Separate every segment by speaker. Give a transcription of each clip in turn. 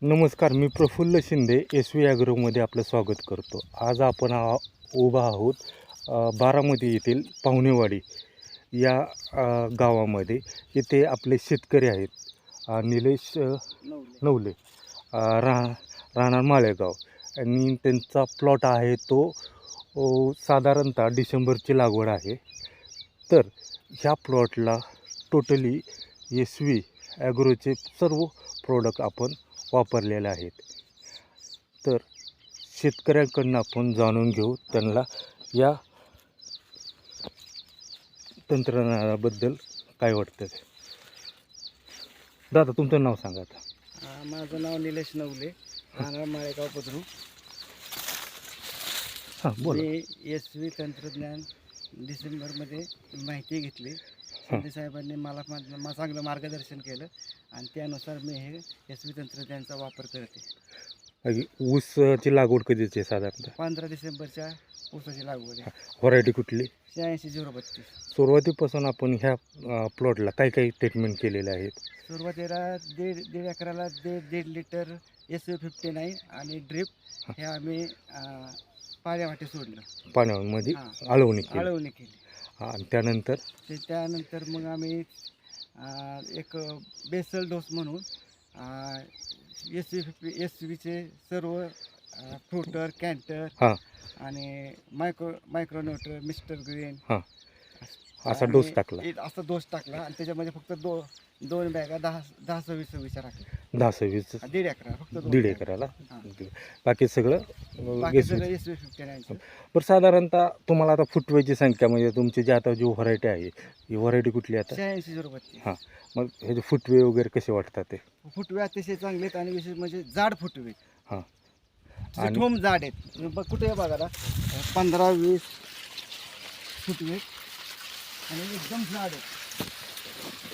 Speaker 1: नमस्कार, मी Praful Shinde S V ॲग्रोमध्ये आपलं स्वागत करतो. आज आपण उभा आहोत बारामती येथील पाहुणेवाडी या गावामध्ये. इथे आपले शेतकरी आहेत निलेश नवले, राहणार माळेगाव, आणि त्यांचा प्लॉट आहे तो साधारणतः डिसेंबरची लागवड आहे. तर ह्या प्लॉटला टोटली एस व्ही ॲग्रोचे सर्व प्रोडक्ट आपण वापरलेले आहेत. तर शेतकऱ्यांकडून आपण जाणून घेऊ त्यांना या तंत्रज्ञानाबद्दल काय वाटतं. दादा, तुमचं नाव सांगा आता.
Speaker 2: माझं नाव निलेश नवले, राहणार माळेगाव बुद्रुक.
Speaker 1: हां, बोला.
Speaker 2: मी एस व्ही तंत्रज्ञान डिसेंबरमध्ये माहिती घेतली. शिंदे साहेबांनी मला चांगलं मार्गदर्शन केलं आणि त्यानुसार मी हे एस व्ही तंत्रज्ञानचा वापर करते.
Speaker 1: ऊसाची लागवड कधीची आहे साधारणतः?
Speaker 2: 15 डिसेंबरच्या ऊसाची लागवड आहे.
Speaker 1: व्हरायटी कुठली?
Speaker 2: 86-032.
Speaker 1: सुरुवातीपासून आपण ह्या प्लॉटला काय काय ट्रीटमेंट केलेले आहेत?
Speaker 2: सुरुवातीला दीड एकराला दीड लिटर SU59 आणि ड्रिप हे आम्ही पाण्यावाटे सोडलं.
Speaker 1: पाण्यामध्ये आळवणी
Speaker 2: केली.
Speaker 1: आणि त्यानंतर मग आम्ही एक बेसल डोस म्हणून SUचे सर्व फ्रुटर, कॅन्टर आणि मायक्रोन्यूटर, मिस्टर ग्रीन असा डोस टाकला.
Speaker 2: आणि त्याच्यामध्ये फक्त दोन बॅगा 10-26 टाकल्या.
Speaker 1: 10-26
Speaker 2: दीड एकरा, फक्त
Speaker 1: दीड एकराला. बाकी सगळं
Speaker 2: SU59.
Speaker 1: बरं, साधारणतः तुम्हाला आता फुटव्याची संख्या, म्हणजे तुमची जी आता जी व्हरायटी आहे, ही व्हरायटी कुठली आता?
Speaker 2: 86-032.
Speaker 1: हां, मग हे जे फुटवे वगैरे कसे वाटतात ते?
Speaker 2: फुटवे अतिशय चांगले आहेत आणि विशेष म्हणजे जाड फुटवे.
Speaker 1: हां,
Speaker 2: ठोम जाड आहेत. कुठे बघा 15-20 फुटवे आणि एकदम जाड आहेत.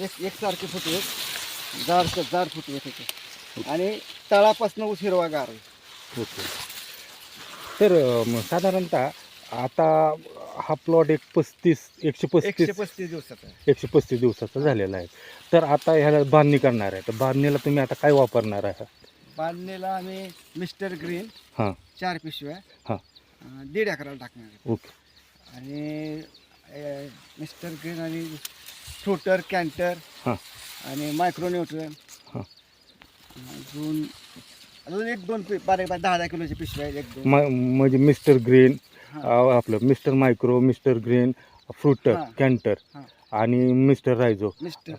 Speaker 2: एकसारखे फुटवे, जाड फुटवे तिथे आणि तळापासून हिरवागार आहे.
Speaker 1: ओके. तर साधारणतः आता हा प्लॉट 135
Speaker 2: दिवसाचा आहे.
Speaker 1: 135 दिवसाचा झालेला आहे. तर आता ह्याला बांधणी करणार आहे, तर बांधणीला तुम्ही आता काय वापरणार आहात?
Speaker 2: बांधणीला आम्ही मिस्टर ग्रीन 4 पिशव्या दीड एकराला टाकणार आहे.
Speaker 1: ओके.
Speaker 2: आणि मिस्टर ग्रीन आणि फ्रुटर, कॅन्टर आणि मायक्रोन्यूट्रन, अजून 1-2 बारीक 10-10 किलोची पिशव्या आहेत. 1-2
Speaker 1: म्हणजे मिस्टर ग्रीन, आपलं मिस्टर मायक्रो, मिस्टर ग्रीन, फ्रुटर, कॅन्टर आणि मिस्टर रायझो.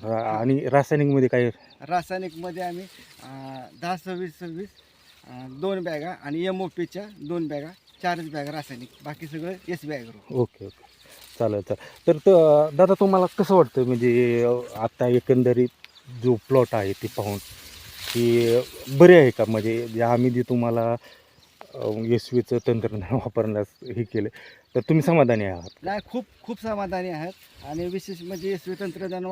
Speaker 1: आणि रासायनिकमध्ये काय?
Speaker 2: रासायनिकमध्ये आम्ही 10-26-26 2 बॅगा आणि MOPच्या 2 बॅगा, 4 बॅगा रासायनिक, बाकी सगळं SVI ॲग्रो.
Speaker 1: ओके. चालेल. तर दादा, तुम्हाला कसं वाटतं, म्हणजे आता एकंदरीत जो प्लॉट आहे ते पाहून की बरे आहे का? म्हणजे जे आम्ही जे तुम्हाला एस व्हीचं तंत्रज्ञान वापरण्यास हे केलं, तर तुम्ही समाधानी आहात?
Speaker 2: नाही, खूप समाधानी आहेत. आणि विशेष म्हणजे SVI तंत्रज्ञान